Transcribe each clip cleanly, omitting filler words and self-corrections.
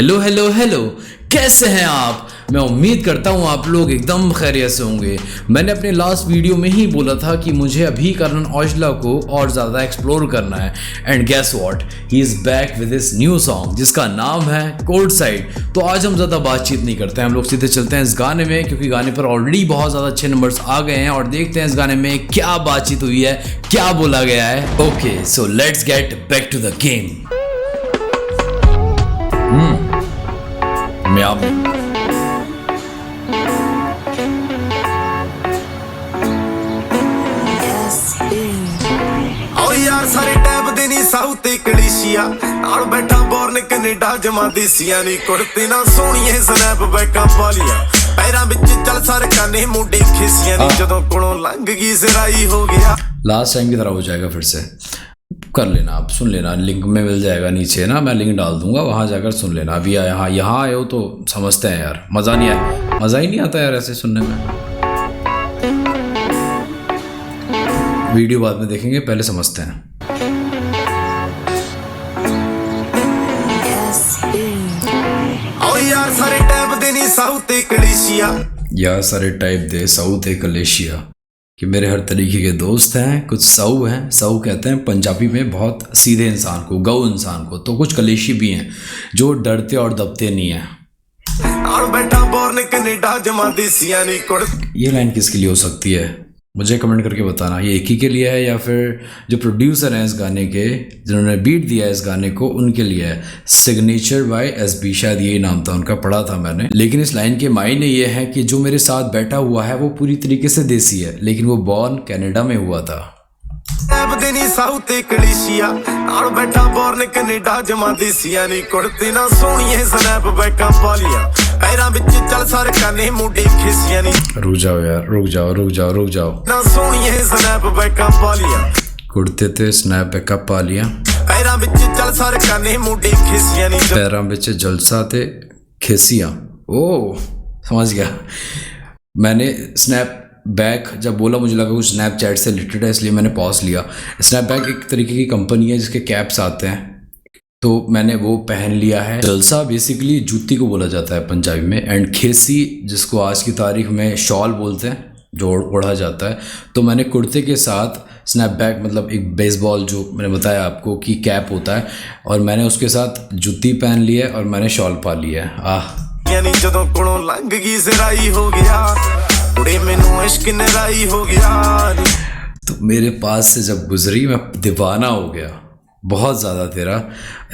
Hello hello hello, कैसे हैं आप। मैं उम्मीद करता हूँ आप लोग एकदम खैरियत से होंगे। मैंने अपने लास्ट वीडियो में ही बोला था कि मुझे अभी करण औजला को और ज़्यादा एक्सप्लोर करना है। And guess what, he is back with his new song जिसका नाम है कोर्ट साइड। तो आज हम ज़्यादा बातचीत नहीं करते हैं, हम लोग सीधे चलते हैं इस गाने में, क्योंकि गाने पर ऑलरेडी बहुत ज़्यादा अच्छे नंबर्स आ गए हैं और देखते हैं इस गाने में क्या बातचीत हुई है, क्या बोला गया है। Okay, so let's get back to the game. मैं आप यार सारे टैब दे नी साउथ ते कलेशिया नाल बैठा बोर्न कनेडा जमा देसिया नी कुर्ते ना सोहणीए स्नैप बैकां पालिया पैरां विच चल सरकां ने मुंडे खिसिया नी जदों कोलों लंघ गई सिराई हो गया। लास्ट टाइम की तरह हो जाएगा, फिर से कर लेना, आप सुन लेना, लिंक में मिल जाएगा नीचे ना, मैं लिंक डाल दूंगा, वहाँ जाकर सुन लेना। अभी यहाँ आए हो तो समझते हैं यार, मज़ा नहीं आया, मज़ा ही नहीं आता यार ऐसे सुनने में। वीडियो बाद में देखेंगे, पहले समझते हैं। यार सारे टैब दे नी साउथ ते कलेशिया, यार सारे टाइप दे साउथ ए कलेशिया, कि मेरे हर तरीके के दोस्त हैं। कुछ साऊ हैं, साऊ कहते हैं पंजाबी में बहुत सीधे इंसान को, गऊ इंसान को। तो कुछ कलेशी भी हैं जो डरते और दबते नहीं हैं। नाल बैठा बोर्न कनेडा जमा देसिया नी कुर्ते। ये लाइन किसके लिए हो सकती है, मुझे कमेंट करके बताना। ये एक ही के लिए है या फिर जो प्रोड्यूसर हैं इस गाने के, जिन्होंने बीट दिया है इस गाने को, उनके लिए है। सिग्नेचर बाय एसबी, शायद यही नाम था उनका, पढ़ा था मैंने। लेकिन इस लाइन के मायने ये है कि जो मेरे साथ बैठा हुआ है वो पूरी तरीके से देसी है, लेकिन वो बॉर्न कनाडा में हुआ था। टैब दे नी साउथ ते कलेशिया नाल बैठा बोर्न कनेडा जमा देसिया नी कुर्ते ना सोहणीए स्नैप बैकां पालिया पैरां विच चल सरकां ने मुंडे खिसिया नी। रुक जाओ यार, रुक जाओ रुक जाओ रुक जाओ। ना सोहणीए स्नैप बैकां पालिया कुर्ते ते स्नैप बैकअप पा लिया, पैरां विच चल सरकां ने मुंडे खिसिया नी। पैरां विच जलसा ते खिसियां। ओ समझ गया। मैंने स्नैप बैक जब बोला, मुझे लगा कुछ स्नैपचैट से रिलेटेड है, इसलिए मैंने पॉज लिया। स्नैपबैक एक तरीके की कंपनी है जिसके कैप्स आते हैं, तो मैंने वो पहन लिया है। जलसा बेसिकली जूती को बोला जाता है पंजाबी में, एंड खेसी जिसको आज की तारीख में शॉल बोलते हैं, जो ओढ़ा जाता है। तो मैंने कुर्ते के साथ स्नैपबैक, मतलब एक बेसबॉल जो मैंने बताया आपको कि कैप होता है, और मैंने उसके साथ जूती पहन ली है और मैंने शॉल पा लिया है। यानी जदों कोलों लंघ गई सिराई हो गया, उड़े मैनू इश्क निराई हो गया। तो मेरे पास से जब गुजरी मैं दीवाना हो गया बहुत ज़्यादा तेरा।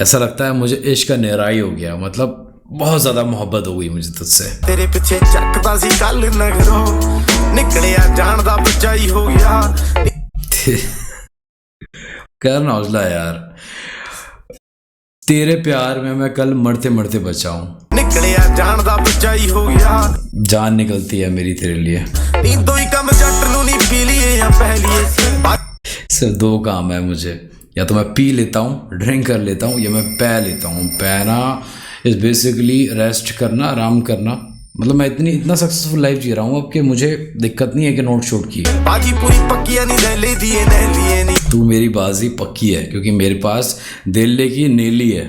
ऐसा लगता है मुझे इश्क का निराई हो गया, मतलब बहुत ज़्यादा मोहब्बत हो गई मुझे तुझसे। तेरे पीछे चकदा सी कल नगरों निकलिया जान दा बचाई हो गया। करण औजला यार, तेरे प्यार में मैं कल मरते मरते बचा हूं। निकलिया जान दा बचाई हो गया, जान निकलती है मेरी तेरे लिए। नींदों ही कम जट नू नी पी लिए या पहलिए। सिर्फ दो काम है मुझे, या तो मैं पी लेता हूँ, ड्रिंक कर लेता हूँ, या मैं पै लेता हूँ। पैना इज़ बेसिकली रेस्ट करना, आराम करना। मतलब मैं इतना सक्सेसफुल लाइफ जी रहा हूँ अब कि मुझे दिक्कत नहीं है कि नोट शूट की। बाजी पूरी पक्की नहीं ले दिए न लिए नहीं। तू मेरी बाजी पक्की है, क्योंकि मेरे पास दिल्ली की नेली है।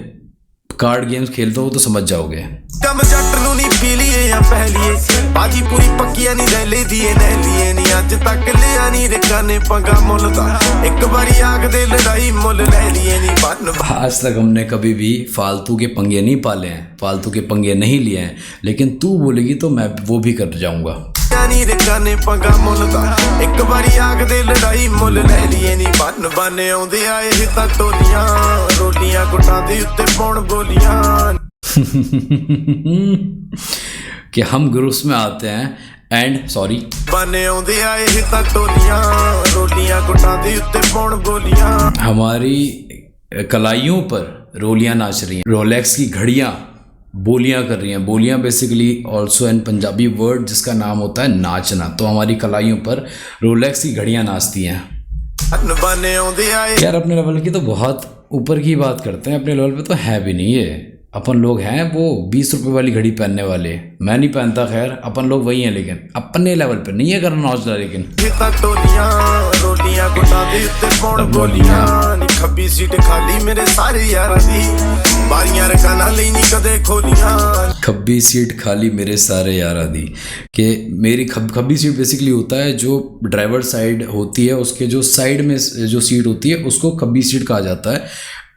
कार्ड गेम्स खेलते हो तो समझ जाओगे। कम जट नू नी पी लिए या पहलिए, बाजी पूरी पक्की नहीं ले दिए न लिए नहीं। अज तक लिया नहीं रिका ने पंगा मुल दा, एक बारी आग दे लड़ाई मुल ले लिए नहीं बन। आज तक हमने कभी भी फालतू के पंगे नहीं पाले हैं, फालतू के पंगे नहीं लिए हैं, लेकिन तू बोलेगी तो मैं वो भी कर जाऊंगा। नी रिका ने पंगा मुल दा, एक बारी आग दे लड़ाई मुल ले लिए नहीं बन। बन आउंदे आए हिता टोलियां, रोलियां गुटां दे उत्ते पौण बोलियां। कि हम ग्रुप्स में आते हैं एंड सॉरी बन आउंदे आए हिता टोलियां, रोलियां गुटां दे उत्ते पौण बोलियां। हमारी कलाइयों पर रोलियां नाच रही हैं, रोलेक्स की घड़ियां बोलियां कर रही हैं। बोलियां basically also in Punjabi word जिसका नाम होता है नाचना। तो हमारी कलाइयों पर रोलेक्स की घड़ियां नाचती हैं। यार अपने लेवल की तो बहुत ऊपर की बात करते हैं, अपने लेवल पे तो है भी नहीं ये। अपन लोग हैं वो 20 रुपए वाली घड़ी पहनने वाले, मैं नहीं पहनता, खैर अपन लोग वही हैं, लेकिन अपने लेवल पे नहीं है करण औजला। लेकिन खब्बी सीट खाली मेरे सारे यारां दी, ਬਾਰੀਆਂ ਰਕਾਨਾਂ ਲਈ ਨਹੀਂ ਕਦੇ ਖੋਲੀਆਂ खब्बी सीट खाली मेरे सारे यारा दी कि मेरी खब्बी सीट बेसिकली होता है जो ड्राइवर साइड होती है उसके जो साइड में जो सीट होती है उसको खब्बी सीट कहा जाता है।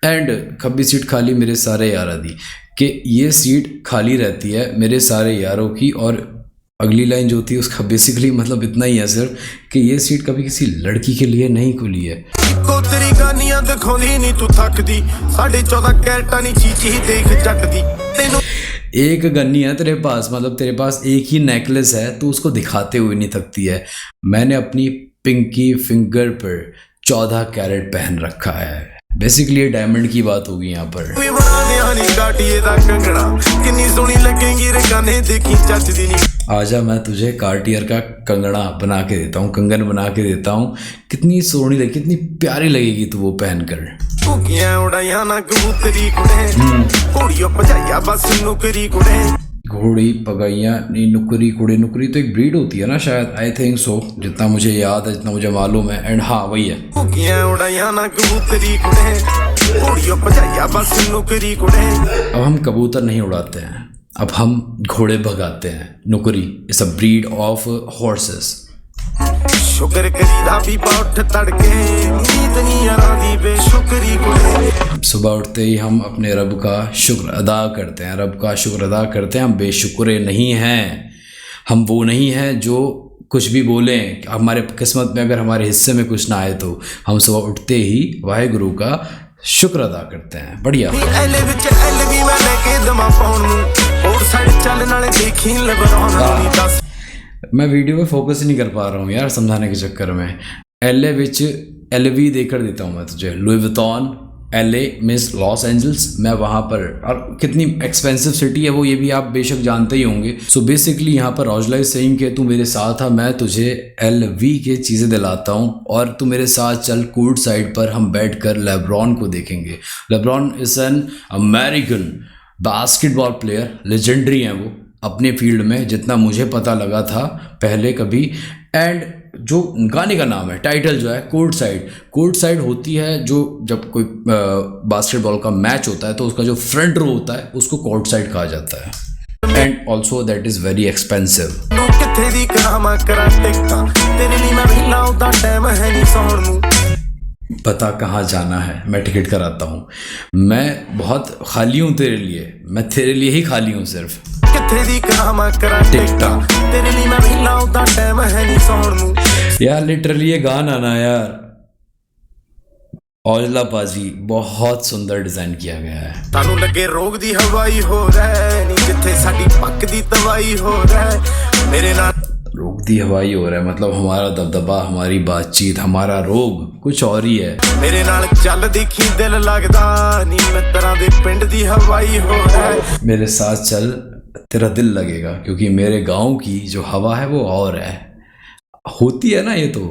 एंड खब्बी सीट खाली मेरे सारे यारा दी कि ये सीट खाली रहती है मेरे सारे यारों की। और अगली लाइन जो होती है उसका बेसिकली मतलब इतना ही है सिर्फ कि ये सीट कभी किसी लड़की के लिए नहीं खुली है। ਇੱਕੋ ਤੇਰੀ ਗਾਨੀਆਂ ਦਿਖਾਉਂਦੀ ਨਹੀਂ ਤੂੰ ਥੱਕਦੀ 14.5 ਕੈਰਟਾਂ ਨਹੀਂ ਚੀਚੀ ਦੇਖ ਜੱਟ ਦੀ ਤੈਨੂੰ एक गन्नी है तेरे पास मतलब तेरे पास एक ही नेकलेस है तो उसको दिखाते हुए नहीं थकती है। मैंने अपनी पिंकी फिंगर पर 14 कैरेट पहन रखा है। बेसिकली ये डायमंड की बात होगी यहाँ पर। ਵੀ ਬਣਾ ਦਿਆਂ ਨੀ ਕਾਟੀਏ ਦਾ ਕੰਗਣਾ ਕਿੰਨੀ ਸੋਹਣੀ ਲੱਗੇਗੀ ਰਕਾਨੇ ਦੇਖੀ ਚੱਜਦੀ ਨਹੀਂ आजा मैं तुझे कार्टियर का कंगना बना के देता हूँ कंगन बना के देता हूँ। कितनी सोहनी लगी कितनी प्यारी लगेगी तू वो पहन कर। ਭੁੱਗੀਆਂ ਉਡਾਈਆਂ ਨਾ ਕਬੂਤਰੀ ਕੁੜੇ ਘੋੜੀਓ ਭਜਾਈਆ ਬਸ ਨੁਕਰੀ ਕੁੜੇ घोड़ी पगैया नहीं नुकरी कुड़े नुकरी तो एक ब्रीड होती है ना शायद आई थिंक सो जितना मुझे याद है जितना मुझे मालूम है। एंड हाँ वही है। ਭੁੱਗੀਆਂ ਉਡਾਈਆਂ ਨਾ ਕਬੂਤਰੀ ਕੁੜੇ ਘੋੜੀਓ ਭਜਾਈਆ ਬਸ ਨੁਕਰੀ ਕੁੜੇ अब हम कबूतर नहीं उड़ाते हैं अब हम घोड़े भगाते हैं। Nukri is a breed of horses. ਸ਼ੁਕਰ ਕਰੀਦਾ ਵੀ ਉੱਠ ਤੜਕੇ ਨੀਂਦ ਨਹੀਂ ਆਉਂਦੀ ਬੇਸ਼ੁਕਰੀ ਕੁੜੇ सुबह उठते ही हम अपने रब का शुक्र अदा करते हैं। रब का शुक्र अदा करते हैं। हम बेशुक्रे नहीं हैं। हम वो नहीं हैं जो कुछ भी बोलें हमारे किस्मत में अगर हमारे हिस्से में कुछ ना आए तो हम सुबह उठते ही वाहेगुरु का शुक्र अदा करते हैं। बढ़िया। ਐਲੇ ਵਿੱਚ ਐਲ ਵੀ ਮੈਂ ਲੈ ਕੇ ਦਮਾ ਪਾਉਣ ਨੂੰ ਹੋਰ ਸਾਈਡ ਚੱਲ ਨਾਲੇ ਦੇਖੀ ਲਬਰਾਉਣ ਨਹੀਂ ਦੱਸ मैं वीडियो में फोकस ही नहीं कर पा रहा हूँ यार समझाने के चक्कर में। एल विच LV देकर देता हूँ मैं तुझे। Louis Vuitton LA means Los Angeles. मैं वहाँ पर और कितनी एक्सपेंसिव सिटी है वो ये भी आप बेशक जानते ही होंगे। सो बेसिकली यहाँ पर औजला इज सेइंग कि तू मेरे साथ आ मैं तुझे LV के चीज़ें दिलाता हूँ और तू मेरे साथ चल कोर्ट साइड पर हम बैठ कर लेब्रॉन को देखेंगे। LeBron is an American basketball player legendary हैं वो अपने फील्ड में जितना मुझे पता लगा था पहले कभी। एंड जो गाने का नाम है टाइटल जो है कोर्ट साइड होती है जो जब कोई बास्केटबॉल का मैच होता है तो उसका जो फ्रंट रो होता है उसको कोर्ट साइड कहा जाता है। And also that is very expensive. ਤੂੰ ਕਿੱਥੇ ਦੀ ਕਰਾਵਾਂ ਕਰਾਂ ਟਿਕਟਾਂ ਤੇਰੇ ਲਈ ਮੈਂ ਵੀ ਲਾਉਂਦਾ ਟਾਈਮ ਹੈ ਨਹੀਂ ਸੌਣ ਨੂੰ पता कहाँ जाना है मैं टिकट कराता हूँ। मैं बहुत खाली हूँ तेरे लिए मैं तेरे लिए ही खाली हूँ सिर्फ। ਕਿੱਥੇ ਦੀ ਕਰਾਵਾਂ ਕਰਾਂ ਟਿਕਟਾਂ ਤੇਰੇ ਲਈ ਮੈਂ ਵੀ ਲਾਉਂਦਾ ਟਾਈਮ ਹੈ ਨਹੀਂ ਸੌਣ ਨੂੰ यार लिटरली ये गाना ना यार औजला पाजी बहुत सुंदर डिज़ाइन किया गया है। ਸਾਨੂੰ ਲੱਗੇ ਰੋਗ ਦੀ ਹਵਾਈ ਹੋ ਰਹਿ ਨਹੀਂ ਜਿੱਥੇ ਸਾਡੀ ਪੱਕ ਦੀ ਤਵਾਈ ਹੋ ਰਹਿ ਮੇਰੇ ਨਾਲ रोग दी हवाई हो रहा है मतलब हमारा दबदबा हमारी बातचीत हमारा रोग कुछ और ही है। ਮੇਰੇ ਨਾਲ ਚੱਲ ਦੇਖੀ ਦਿਲ ਲੱਗਦਾ ਨਹੀਂ ਮਿੱਤਰਾਂ ਦੇ ਪਿੰਡ ਦੀ ਹਵਾਈ ਹੋ ਰਹਿ मेरे साथ चल तेरा दिल लगेगा क्योंकि मेरे गांव की जो हवा है वो और है होती है ना। ये तो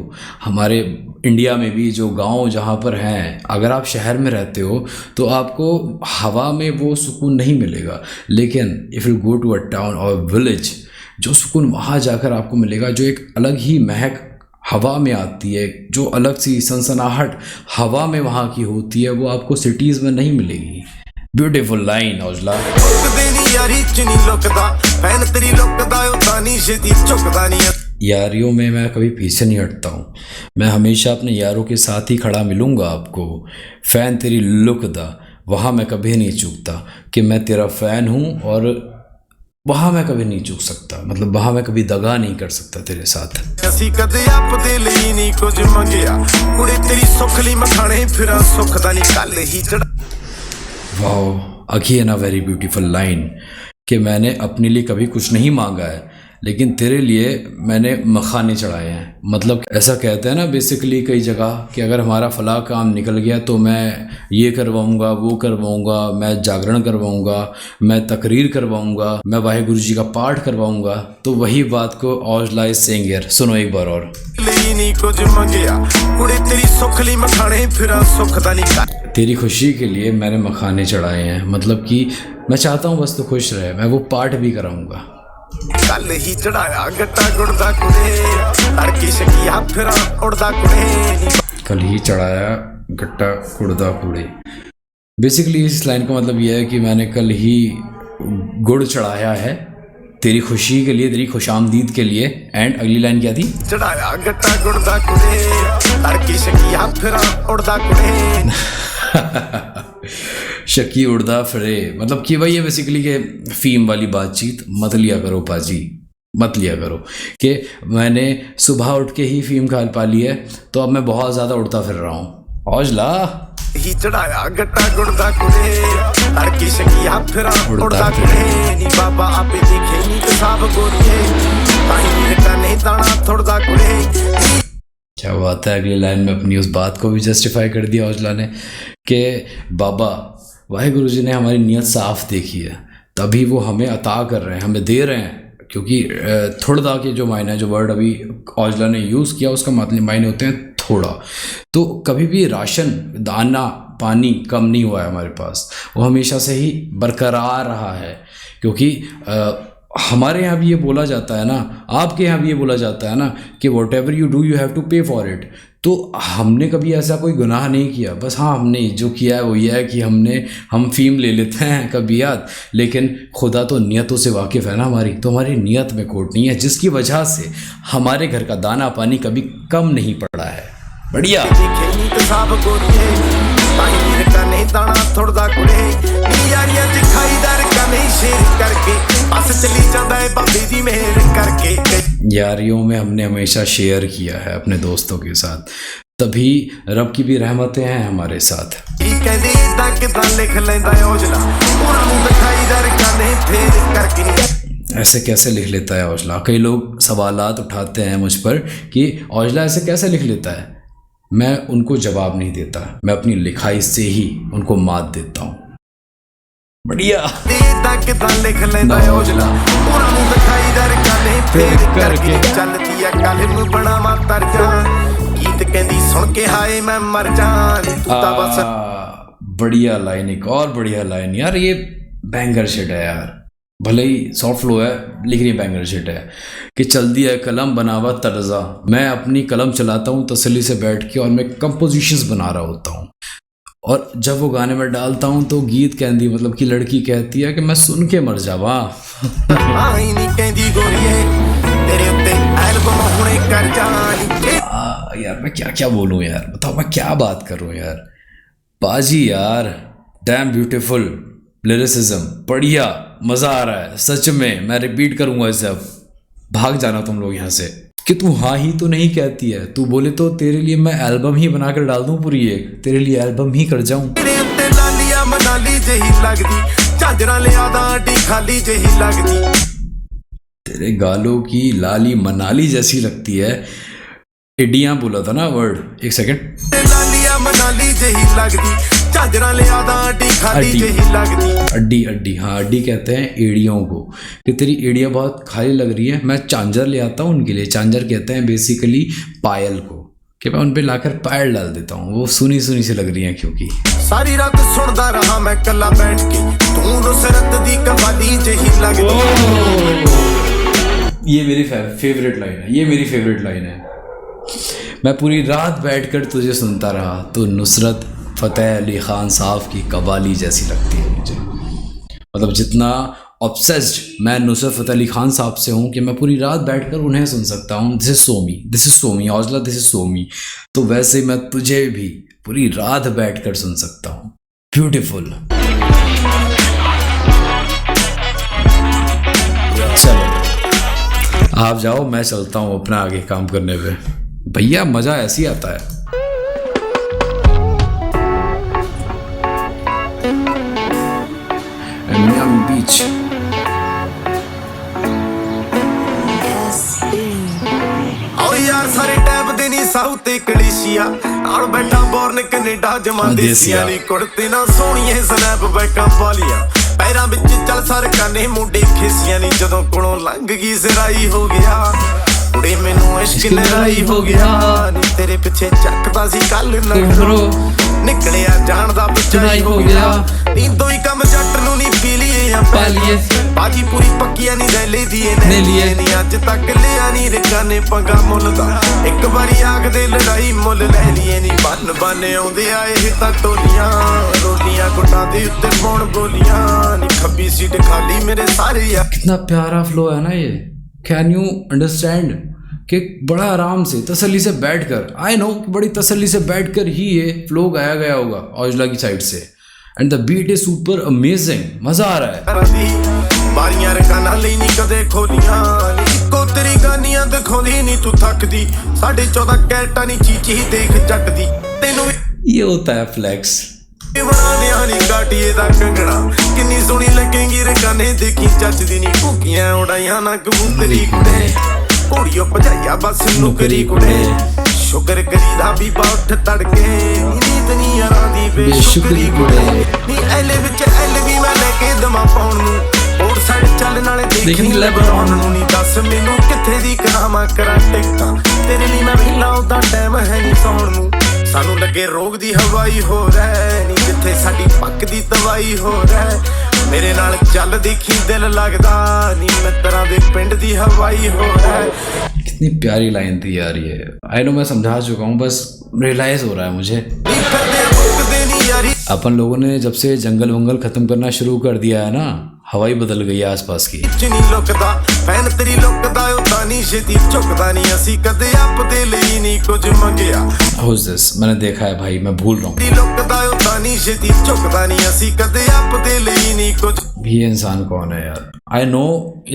हमारे इंडिया में भी जो गांव जहाँ पर हैं अगर आप शहर में रहते हो तो आपको हवा में वो सुकून नहीं मिलेगा। लेकिन if you go to a town और विलेज जो सुकून वहाँ जाकर आपको मिलेगा जो एक अलग ही महक हवा में आती है जो अलग सी सनसनाहट हवा में वहाँ की होती है वो आपको सिटीज़ में नहीं मिलेगी। Beautiful line Aujla. ਝੁਕਦੇ ਨੀ ਯਾਰੀ ਚ ਨੀ ਲੁਕਦਾ ਫੈਨ ਤੇਰੀ ਲੁਕਦਾ ਉਹ ਤਾਂ ਨਹੀਂ ਛੇਤੀ ਝੁਕਦਾ ਨਹੀਂ यारियों में मैं कभी पीछे नहीं हटता हूँ। मैं हमेशा अपने यारों के साथ ही खड़ा मिलूँगा आपको। फ़ैन तेरी लुकदा वहाँ मैं कभी नहीं चूकता कि मैं तेरा फ़ैन हूँ और वहाँ मैं कभी नहीं चूक सकता मतलब वहाँ मैं कभी दगा नहीं कर सकता तेरे साथ। ਅਸੀਂ ਕਦੇ ਆਪਦੇ ਲਈ ਨਹੀਂ ਕੁਝ ਮੰਗਿਆ ਕੁੜੇ ਤੇਰੀ ਸੁੱਖ ਲਈ ਮਖਾਣੇ ਫਿਰਾਂ ਸੁੱਖ ਦਾ ਨਹੀਂ ਕੱਲ ਹੀ ਚੜ वाह again a very beautiful line कि मैंने अपने लिए कभी कुछ नहीं मांगा है लेकिन तेरे लिए मैंने मखाने चढ़ाए हैं। मतलब ऐसा कहते हैं ना बेसिकली कई जगह कि अगर हमारा फलाह काम निकल गया तो मैं ये करवाऊँगा वो करवाऊँगा मैं जागरण करवाऊँगा मैं तकरीर करवाऊँगा मैं वाहेगुरु जी का पाठ करवाऊँगा। तो वही बात को औजला इज सेइंग हियर। सुनो एक बार और। ਲਈ ਨਹੀਂ ਕੁਝ ਮੰਗਿਆ ਕੁੜੇ ਤੇਰੀ ਸੁੱਖ ਲਈ ਮਖਾਣੇ ਫਿਰਾਂ ਸੁੱਖ ਦਾ ਨਹੀਂ तेरी खुशी के लिए मैंने मखाने चढ़ाए हैं मतलब कि मैं चाहता हूँ बस तो खुश रहे। मैं वो पाठ भी कराऊँगा। ਕੱਲ ਹੀ ਚੜਾਇਆ ਗੱਟਾ ਗੁੜਦਾ ਕੁੜੇ ਤੜਕੀ ਸ਼ਕੀਆ ਫਿਰਾਂ ਉੜਦਾ ਕੁੜੇ कल ही चढ़ाया गट्टा कुड़दा कुड़े बेसिकली इस लाइन का मतलब यह है कि मैंने कल ही गुड़ चढ़ाया है तेरी खुशी के लिए, तेरी खुशामदीद के लिए। एंड अगली लाइन क्या थी? चढ़ाया गट्टा गुड़ दा कुड़े तड़की शकिया फिरा उड़दा कुड़े। शकी उड़दा फिरे, मतलब कि भाई ये बेसिकली के फीम वाली बातचीत मत लिया करो पाजी, मत लिया करो कि मैंने सुबह उठ के ही फीम खा पा ली है तो अब मैं बहुत ज़्यादा उड़ता फिर रहा हूँ। हौसला ही चढ़ाया गट्टा गुड़ दा कुड़े तड़की शकिया फिरा उड़दा कुड़े। नी बाबा आपे दिखे नी तो साब गोरिए ताही नीर का नहीं दाना थोड़दा कुड़े। क्या बात है, अगली लाइन में अपनी उस बात को भी जस्टिफाई कर दिया हौसला ने कि बाबा वाहिगुरु जी ने हमारी नीयत साफ देखी है तभी वो हमें अता कर रहे हैं, हमें दे रहे हैं। क्योंकि थोड़ा के जो मायने, जो वर्ड अभी हौसला ने यूज़ किया उसका मतलब मायने होते हैं थोड़ा। तो कभी भी राशन, दाना, पानी कम नहीं हुआ है हमारे पास, वो हमेशा से ही बरकरार रहा है। क्योंकि हमारे यहाँ भी ये बोला जाता है ना, आपके यहाँ भी ये बोला जाता है ना कि whatever you do you have to pay for it. तो हमने कभी ऐसा कोई गुनाह नहीं किया, बस हाँ हमने जो किया है वो ये है कि हम फ़ीम ले लेते हैं कभी याद, लेकिन खुदा तो नियतों से वाकिफ़ है ना हमारी, तो हमारी नियत में खोट नहीं है जिसकी वजह से हमारे घर का दाना पानी कभी कम नहीं पड़ा है। बढ़िया यारियों में हमने हमेशा शेयर किया है अपने दोस्तों के साथ, तभी रब की भी रहमतें हैं हमारे साथ। ऐसे कैसे लिख लेता है औजला? कई लोग सवालात उठाते हैं मुझ पर कि औजला ऐसे कैसे लिख लेता है। मैं उनको जवाब नहीं देता, मैं अपनी लिखाई से ही उनको मात देता हूँ। बढ़िया बढ़िया लाइन, एक और बढ़िया लाइन यार, ये बैंगर शिट है यार, भले ही सॉफ्ट फ्लो है लेकिन ये बैंगर शिट है कि चल दिया कलम बनावा तर्जा। मैं अपनी कलम चलाता हूँ तसल्ली से बैठ के और मैं कंपोजिशंस बना रहा होता हूँ, और जब वो गाने में डालता हूँ तो गीत कहती, मतलब कि लड़की कहती है कि मैं सुन के मर जावा। यार मैं क्या क्या बोलूँ यार, बताओ मैं क्या बात करूँ यार। बाजी यार, डैम ब्यूटीफुल लिरिसिज्म, बढ़िया, मज़ा आ रहा है सच में। मैं रिपीट करूँगा इसे, अब भाग जाना तुम लोग यहाँ से कि तू हाँ ही तो नहीं कहती है। तू बोले तो तेरे लिए मैं एल्बम ही बना कर डाल दूँ पूरी, एक तेरे लिए एल्बम ही कर जाऊँ। तेरे गालों की लाली मनाली जैसी लगती है। एडियाँ बोला था ना वर्ड, एक सेकंड। अड्डी अड्डी, हाँ अड्डी कहते हैं एड़ियों को, कि तेरी एड़ियाँ बहुत खाली लग रही है, मैं चांजर ले आता हूँ उनके लिए। चांजर कहते हैं बेसिकली पायल को, कि मैं उन पे लाकर पायल डाल देता हूँ, वो सुनी सुनी से लग रही हैं क्योंकि। सारी रात सुनता रहा मैं कल्ला बैठ के, तू नुसरत दी कवाली जही लगदी। ये मेरी फेवरेट लाइन है, ये मेरी फेवरेट लाइन है। मैं पूरी रात बैठकर तुझे सुनता रहा तो नुसरत फ़तेह अली ख़ान साहब की कवाली जैसी लगती है मुझे। मतलब जितना ऑब्सेस्ड मैं नुसरत फ़तेह अली ख़ान साहब से हूँ कि मैं पूरी रात बैठकर उन्हें सुन सकता हूँ। दिस इज़ सो मी हौसला, दिस इज़ सो मी। तो वैसे मैं तुझे भी पूरी रात बैठकर सुन सकता हूँ। ब्यूटीफुल। चलो आप जाओ, मैं चलता हूँ अपना आगे काम करने पे। भैया मज़ा ऐसे ही आता है। बीच आओ यार सारे टैब दे नी साउथ ते कलेशिया नाल बैठा बोर्न कनेडा जमा देसिया नी कुड़ते ना सोहणीए स्नैप बैकां पालिया पैरां विच चल सरकां ने मुंडे खिसियां नी जदों कोलों लंघ गई सिराई हो गया कुड़े मैनू इश्क लड़ाई हो गया नी तेरे पिछे चकदा सी कल नखरो ਨਿਕਲਿਆ ਜਾਣ ਦਾ ਬਚਾਈ ਹੋ ਗਿਆ ਨੀਂਦੋਂ ਹੀ ਕੰਮ ਜੱਟ ਨੂੰ ਨਹੀਂ ਪੀ ਲਈਏ ਆ पालिए ਬਾਜੀ ਪੂਰੀ ਪੱਕੀਆਂ ਨਹੀਂ ਰੈਲੇ ਦੀ ਨੇ लिए ਨਹੀਂ ਅੱਜ ਤੱਕ ਲਿਆ ਨਹੀਂ ਰਿਕਾਂ ਨੇ ਪੰਗਾ ਮੁੱਲ ਦਾ ਇੱਕ ਵਾਰੀ ਆਖਦੇ ਲੜਾਈ ਮੁੱਲ ਲੈ ਲਈਏ ਨਹੀਂ ਬੰਨ ਆਉਂਦੇ ਆ ਇਹ ਤਾਂ ਟੋਲੀਆਂ ਰੋਟੀਆਂ ਗੁੱਟਾਂ ਦੇ ਉੱਤੇ ਪਾਉਣ ਬੋਲੀਆਂ ਨੀ ਖੱਬੀ ਸੀਟ ਖਾਲੀ ਮੇਰੇ ਸਾਰੇ ਆ कितना प्यारा फ्लो है ना ये। कैन यू अंडरस्टैंड कि बड़ा आराम से तसल्ली से बैठकर, आई नो बड़ी तसल्ली से बैठकर ही ये फ्लो गाया गया होगा औजला की साइड से, and the beat is super amazing. मजा आ रहा है। ਬਾਰੀਆਂ ਰਕਾਨਾਂ ਲਈ ਨਹੀਂ ਕਦੇ ਖੋਲੀਆਂ ਨੀ ਇੱਕੋ ਤੇਰੀ ਗਾਨੀਆਂ ਦਿਖਾਉਂਦੀ ਨਹੀਂ ਤੂੰ ਥੱਕਦੀ 14.5 ਕੈਰਟਾਂ ਨਹੀਂ ਚੀਚੀ ਦੇਖ ਜੱਟ ਦੀ ਤੈਨੂੰ ये होता है फ्लैक्स। ਬਣਾ ਦਿਆਂ ਨੀ ਕਾਟੀਏ ਦਾ ਕੰਗਣਾ ਕਿੰਨੀ ਸੋਹਣੀ ਲੱਗੇਗੀ ਰਕਾਨੇ ਦੇਖੀ ਚੱਜਦੀ ਨਹੀਂ ਭੁੱਕੀਆਂ ਉਡਾਈਆਂ ਨਾ ਕਬੂਤਰੀ ਕੁੜੇ ਘੋੜੀਓ ਭਜਾਈਆ ਬਸ ਨੁਕਰੀ ਕੁੜੇ ਸ਼ੁਕਰ ਕਰੀਦਾ ਵੀ ਉੱਠ ਤੜਕੇ ਨੀਂਦ ਨਹੀਂ ਆਰਾਂ ਦੀ ਬੇਸ਼ੁਕਰੀ ਕੁੜੇ ਨੀ ਐਲੇ ਵਿੱਚ ਐਲ ਵੀ ਮੈਂ ਲੈ ਕੇ ਦਮਾ ਪਾਉਣ ਨੂੰ ਹੋਰ ਸਾਈਡ ਚੱਲ ਨਾਲੇ ਦੇਖੀ ਲੈ ਬਣਾਉਣ ਨੂੰ ਨਹੀਂ ਦੱਸ ਮੈਨੂੰ ਕਿੱਥੇ ਦੀ ਕਰਾਵਾਂ ਕਰਾਂ ਟਿਕਟਾਂ ਤੇਰੇ ਲਈ ਮੈਂ ਵੀ ਲਾਉਂਦਾ ਟਾਈਮ ਹੈ ਨਹੀਂ ਸੌਣ ਨੂੰ ਸਾਨੂੰ ਲੱਗੇ ਰੋਗ ਦੀ ਹਵਾਈ ਹੋ ਰਹਿ ਨੀ ਜਿੱਥੇ ਸਾਡੀ ਪੱਕ ਦੀ ਤਵਾਈ ਹੋ ਰਹਿ ਮੇਰੇ ਨਾਲ ਚੱਲ ਦੇਖੀ ਦਿਲ ਲੱਗਦਾ ਨੀ ਮਿੱਤਰਾਂ ਦੇ ਪਿੰਡ ਦੀ ਹਵਾਈ ਹੋ ਰਹਿ। कितनी प्यारी लाइन थी यार ये। आई नो मैं समझा चुका हूँ, बस रियलाइज हो रहा है मुझे। अपन लोगों ने जब से जंगल वंगल खत्म करना शुरू कर दिया है ना, हवा ही बदल गई है आसपास की। ਚਿਨੀ ਲੁਕਦਾ ਪੈਨ ਤੇਰੀ ਲੁਕਦਾ ਉਦਾਂ ਨਹੀਂ ਛੇਤੀ ਝੁਕਦਾ ਨਹੀਂ ਅਸੀਂ ਕਦੇ ਆਪਦੇ ਲਈ ਨਹੀਂ ਕੁਝ ਮੰਗਿਆ Who's this? मैंने देखा है भाई, मैं भूल रहा हूँ। ਤੇਰੀ ਲੁਕਦਾ ਉਦਾਂ ਨਹੀਂ ਛੇਤੀ ਝੁਕਦਾ ਨਹੀਂ ਅਸੀਂ ਕਦੇ ਆਪਦੇ ਲਈ ਨਹੀਂ ਕੁਝ ये इंसान कौन है यार? आई नो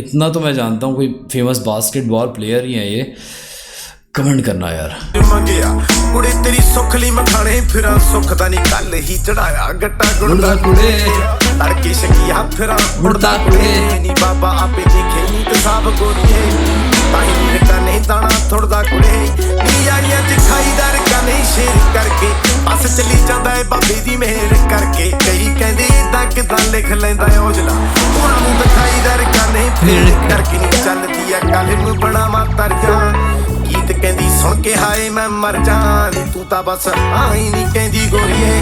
इतना तो मैं जानता हूँ, कोई फेमस बास्केटबॉल प्लेयर ही है ये। कमेंट करना यार। ਮੰਗਿਆ ਕੁੜੇ ਤੇਰੀ ਸੁੱਖ ਲਈ ਮਖਾਣੇ ਫਿਰਾਂ ਸੁੱਖ ਦਾ ਨਹੀਂ ਕੱਲ ਹੀ ਚੜਾਇਆ ਗੱਟਾ ਗੁੜਦਾ ਕੁੜੇ ਤੜਕੇ ਸ਼ਕੀਆ ਫਿਰਾਂ ਮੁੜਦਾ ਕੁੜੇ ਨੀ ਬਾਬਾ ਆਪੇ ਦੇਖੇ ਨੀ ਤੇ ਸਾਬ ਗੋਰੀਏ ਤਾਈ ਨੀ ਰਕਾ ਨਹੀਂ ਦਾਣਾ ਥੋੜਦਾ ਕੁੜੇ ਨੀ ਆਈਆਂ ਚ ਖਾਈਦਾ ਰਕਾ ਨਹੀਂ ਸ਼ੇਰ ਕਰਕੇ ਬਸ ਚੱਲੀ ਜਾਂਦਾ ਏ ਬਾਬੇ ਦੀ ਮਿਹਰ ਕਰਕੇ ਕਈ ਕਹਿੰਦੇ ਇਦਾਂ ਕਿਦਾਂ ਲਿਖ ਲੈਂਦਾ ਔਜਲਾ ਉਹਨਾਂ ਨੂੰ ਦਿਖਾਈਦਾ ਰਕਾ ਨਹੀਂ ਫੇਰ ਕਰਕੇ ਨਹੀਂ ਚੱਲਦੀ ਆ ਕੱਲ ਨੂੰ ਬਣਾਵਾਂ ਤਰਜਾ ਗੀਤ ਕਹਿੰਦੀ ਸੁਣ ਕੇ ਹਾਏ ਮੈਂ ਮਰ ਜਾਂ ਨੀ ਤੂੰ ਤਾਂ ਬਸ ਆਈ ਨਹੀਂ ਕਹਿੰਦੀ ਗੋਰੀਏ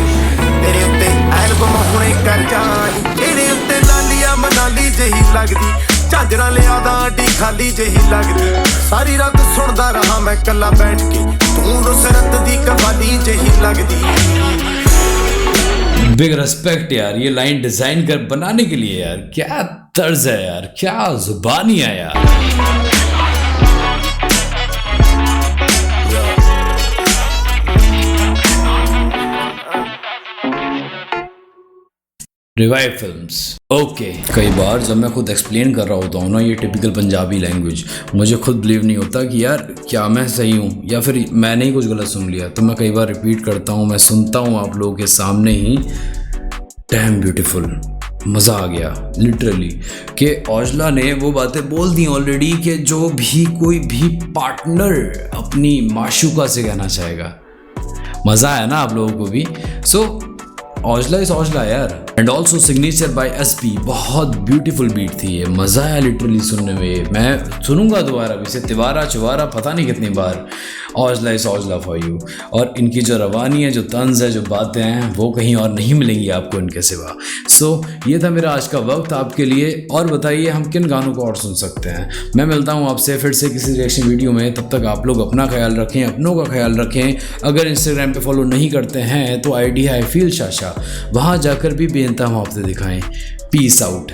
ਤੇਰੇ ਉੱਤੇ ਐਲਬਮ ਹੁਣੇ ਕਰ ਜਾਂ ਨੀ ਤੇਰੇ ਉੱਤੇ ਲਾਲੀਆ ਮਨਾਲੀ ਜਹੀ ਲੱਗਦੀ ਝਾਂਜਰਾਂ ਲਿਆਦਾ ਅੱਡੀ ਖਾਲੀ ਜਹੀ ਲੱਗਦੀ ਸਾਰੀ ਰਾਤ ਸੁਣਦਾ ਰਹਾ ਮੈਂ ਕੱਲਾ ਬੈਠ ਕੇ ਤੂੰ ਨੁਸਰਤ ਦੀ ਕਵਾਲੀ ਜਹੀ ਲੱਗਦੀ। बिग रिस्पेक्ट यार, ये लाइन डिजाइन कर बनाने के लिए यार। क्या तर्ज है यार, क्या जुबानी है यार। Revive films. ओके, कई बार जब मैं खुद एक्सप्लेन कर रहा होता हूँ ना ये टिपिकल पंजाबी लैंग्वेज, मुझे खुद बिलीव नहीं होता कि यार क्या मैं सही हूँ या फिर मैंने ही कुछ गलत सुन लिया। तो मैं कई बार रिपीट करता हूँ, मैं सुनता हूँ आप लोगों के सामने ही। डैम ब्यूटीफुल, मज़ा आ गया लिटरली कि औजला ने वो बातें बोल दी ऑलरेडी कि जो भी कोई भी पार्टनर अपनी माशूका से कहना चाहेगा। मज़ा आया ना आप लोगों को भी? सो औजला इस औजला यार। And also signature bye SP, बहुत ब्यूटीफुल बीट थी ये। मज़ा आया लिटरली सुनने में। मैं सुनूंगा दोबारा भी, इसे तिवारा चुवारा पता नहीं कितनी बार। औजला इस औजला फॉर यू। और इनकी जो रवानी है, जो तंज है, जो बातें हैं, वो कहीं और नहीं मिलेंगी आपको इनके सिवा। सो ये था मेरा आज का वक्त आपके लिए। और बताइए हम किन गानों को और सुन सकते हैं। मैं मिलता हूँ आपसे फिर से किसी रिएक्शन वीडियो में। तब तक आप लोग अपना ख्याल रखें, अपनों का ख्याल रखें। अगर इंस्टाग्राम पे फॉलो नहीं करते हैं तो ID है I feel शाशा, वहाँ जाकर भी बेनता मुआवजे दिखाएं। Peace out.